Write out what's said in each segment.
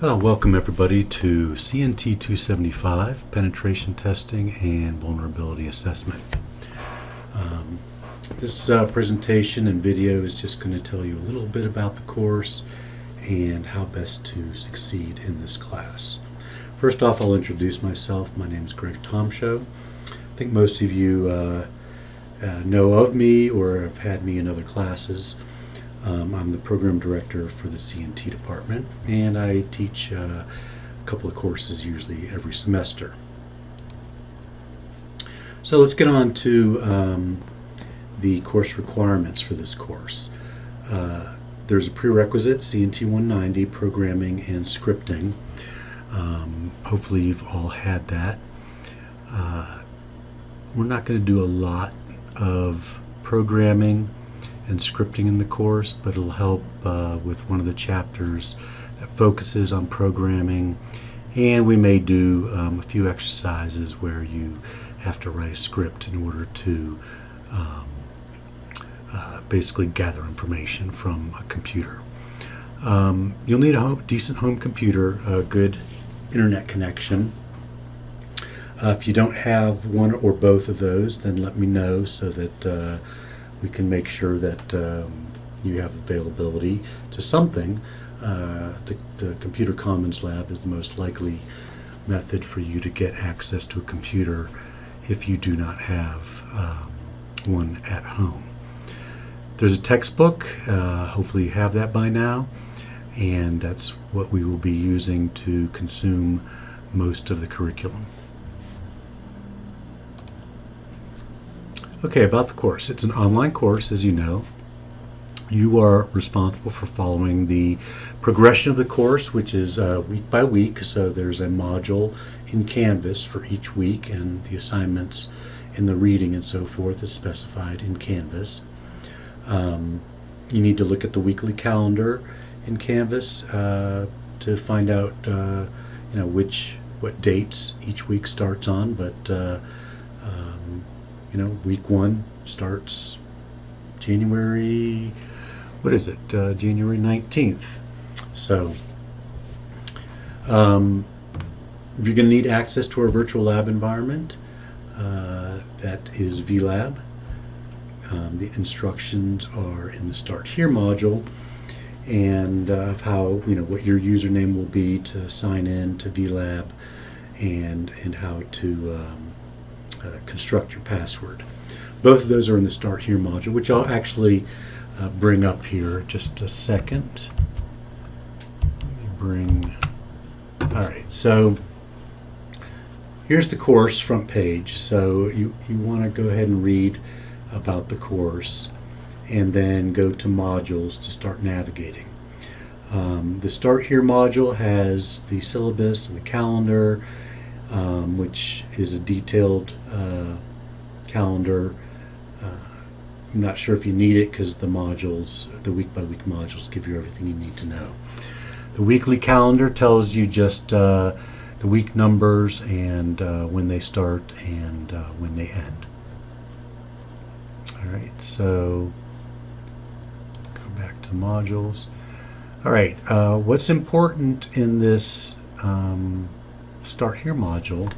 Welcome everybody to CNT275, Penetration Testing and Vulnerability Assessment. This presentation and video is just going to tell you a little bit about the course and how best to succeed in this class. First off, I'll introduce myself. My name is Greg Tomshow. I think most of you know of me or have had me in other classes. I'm the program director for the CNT department, and I teach a couple of courses usually every semester. So let's get on to the course requirements for this course. There's a prerequisite, CNT190, programming and scripting. Hopefully you've all had that. We're not going to do a lot of programming and scripting in the course, but it'll help with one of the chapters that focuses on programming, and we may do a few exercises where you have to write a script in order to basically gather information from a computer. You'll need a decent home computer, a good internet connection. If you don't have one or both of those, then let me know so that we can make sure that you have availability to something. The Computer Commons Lab is the most likely method for you to get access to a computer if you do not have one at home. There's a textbook, hopefully you have that by now, and that's what we will be using to consume most of the curriculum. Okay, about the course. It's an online course, as you know. You are responsible for following the progression of the course, which is week by week. So there's a module in Canvas for each week, and the assignments and the reading and so forth is specified in Canvas. You need to look at the weekly calendar in Canvas to find out what dates each week starts on, but week 1 starts January, January 19th. So you're going to need access to our virtual lab environment. That is VLab. The instructions are in the Start Here module, and of how, what your username will be to sign in to VLab, and how to construct your password. Both of those are in the Start Here module, which I'll actually bring up here just a second. Alright, so here's the course front page. So you want to go ahead and read about the course and then go to modules to start navigating. The Start Here module has the syllabus and the calendar, which is a detailed calendar. I'm not sure if you need it because the week-by-week modules give you everything you need to know. The weekly calendar tells you just the week numbers and when they start and when they end. All right, so go back to modules. All right, what's important in this Start Here module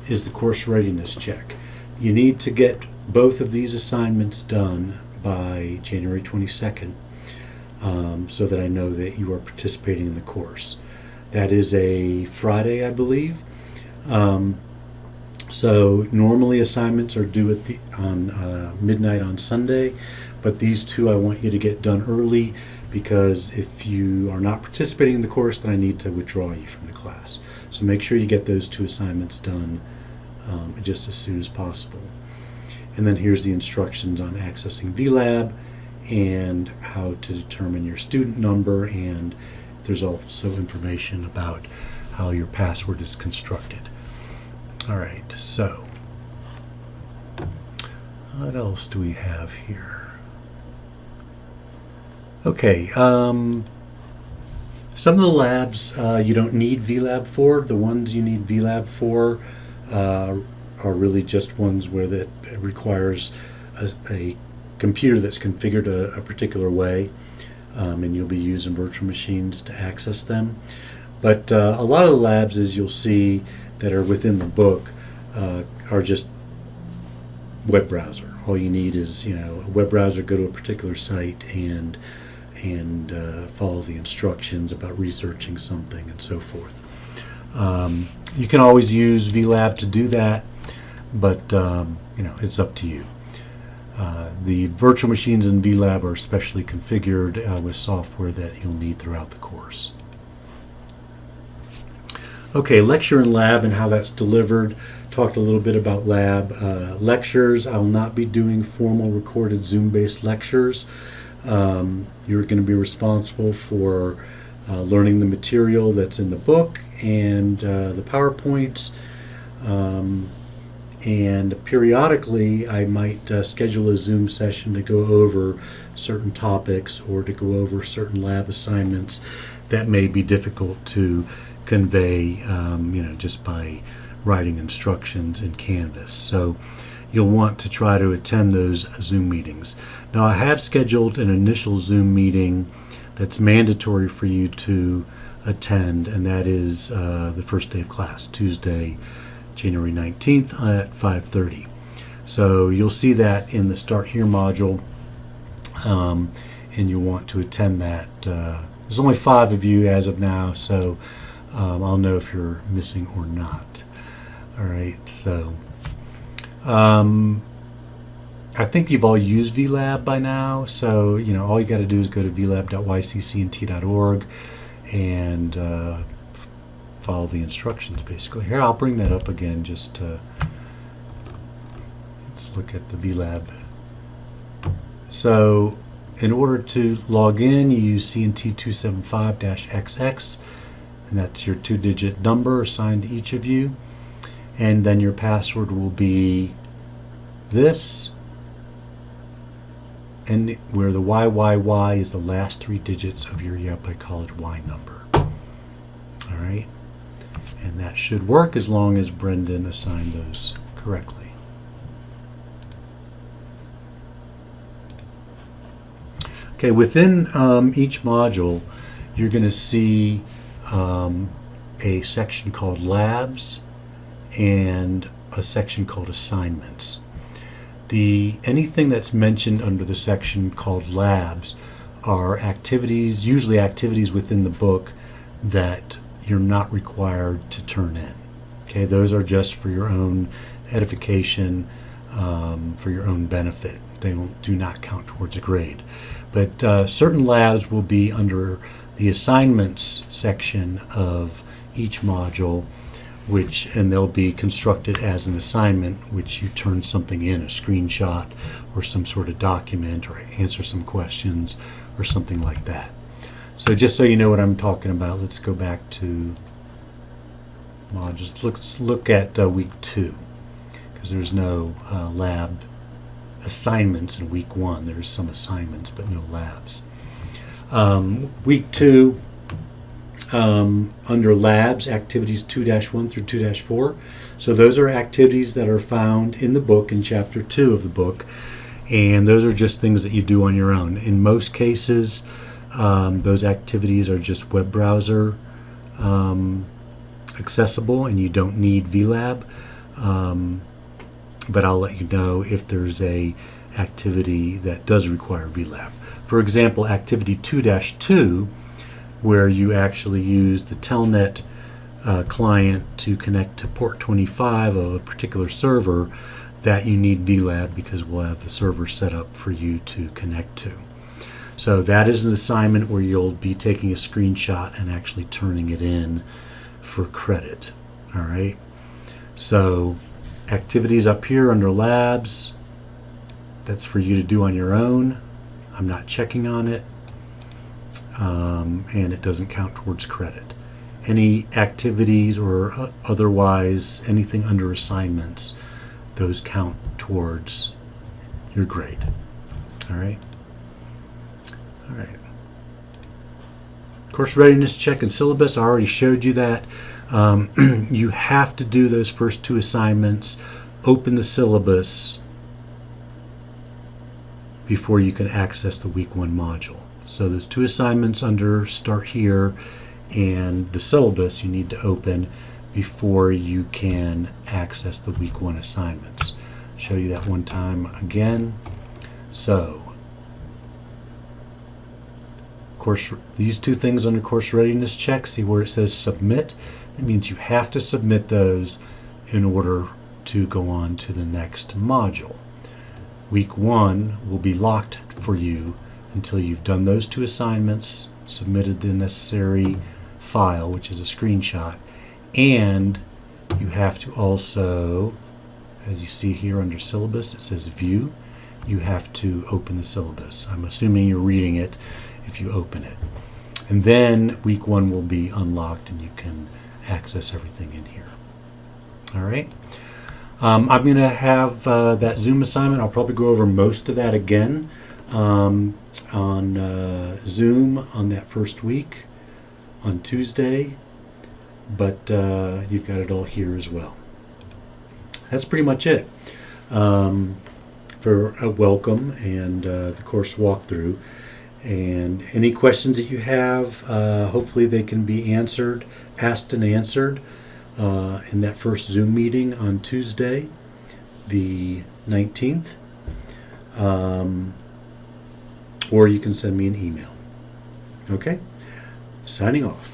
is the course readiness check. You need to get both of these assignments done by January 22nd so that I know that you are participating in the course. That is a Friday, I believe. So normally assignments are due on midnight on Sunday, but these two I want you to get done early, because if you are not participating in the course, then I need to withdraw you from the class. So make sure you get those two assignments done just as soon as possible. And then here's the instructions on accessing VLab and how to determine your student number, and there's also information about how your password is constructed. All right, so what else do we have here? Okay, some of the labs you don't need VLab for. The ones you need VLab for are really just ones where it requires a computer that's configured a particular way, and you'll be using virtual machines to access them. But a lot of the labs, as you'll see, that are within the book are just web browser. All you need is a web browser, go to a particular site and follow the instructions about researching something and so forth. You can always use VLab to do that, but it's up to you. The virtual machines in VLab are specially configured with software that you'll need throughout the course. Okay, lecture and lab and how that's delivered. Talked a little bit about lab. Lectures, I will not be doing formal recorded Zoom-based lectures. You're going to be responsible for learning the material that's in the book and the PowerPoints. And periodically, I might schedule a Zoom session to go over certain topics or to go over certain lab assignments that may be difficult to convey, just by writing instructions in Canvas. So you'll want to try to attend those Zoom meetings. Now, I have scheduled an initial Zoom meeting that's mandatory for you to attend, and that is the first day of class, Tuesday, January 19th at 5:30. So you'll see that in the Start Here module, and you'll want to attend that. There's only 5 of you as of now, so I'll know if you're missing or not. All right, so I think you've all used VLab by now, so all you got to do is go to vlab.yccnt.org and follow the instructions, basically. Here, I'll bring that up again just to let's look at the VLab. So in order to log in, you use CNT275-XX, and that's your 2-digit number assigned to each of you. And then your password will be this, and where the YYY is the last 3 digits of your Yale College Y number. All right, and that should work as long as Brendan assigned those correctly. Okay, within each module, you're going to see a section called Labs and a section called Assignments. Anything that's mentioned under the section called Labs are activities, usually activities within the book that you're not required to turn in. Okay, those are just for your own edification, for your own benefit. They do not count towards a grade. But certain labs will be under the assignments section of each module, and they'll be constructed as an assignment, which you turn something in, a screenshot or some sort of document, or answer some questions or something like that. So just so you know what I'm talking about, let's go back to modules. Let's look at week 2, because there's no lab assignments in week 1. There's some assignments, but no labs. Week 2, under labs, activities 2-1 through 2-4. So those are activities that are found in the book, in chapter 2 of the book, and those are just things that you do on your own. In most cases, those activities are just web browser accessible, and you don't need VLab. But I'll let you know if there's a activity that does require VLab. For example, activity 2-2, where you actually use the Telnet client to connect to port 25 of a particular server, that you need VLab because we'll have the server set up for you to connect to. So that is an assignment where you'll be taking a screenshot and actually turning it in for credit. All right. So activities up here under labs, that's for you to do on your own. I'm not checking on it, and it doesn't count towards credit. Any activities or otherwise anything under assignments, those count towards your grade. All right. All right. Course readiness check and syllabus, I already showed you that. You have to do those first 2 assignments, open the syllabus before you can access the week 1 module. So those 2 assignments under Start Here and the syllabus you need to open before you can access the week 1 assignments. Show you that one time again. So, these two things under course readiness check, see where it says submit? It means you have to submit those in order to go on to the next module. Week 1 will be locked for you until you've done those 2 assignments, submitted the necessary file, which is a screenshot, and you have to also, as you see here under syllabus, it says view. You have to open the syllabus. I'm assuming you're reading it if you open it. And then week 1 will be unlocked and you can access everything in here. All right. I'm going to have that Zoom assignment. I'll probably go over most of that again on Zoom on that first week on Tuesday, but you've got it all here as well. That's pretty much it for a welcome and the course walkthrough. And any questions that you have, hopefully they can be asked and answered in that first Zoom meeting on Tuesday, the 19th. Or you can send me an email. Okay? Signing off.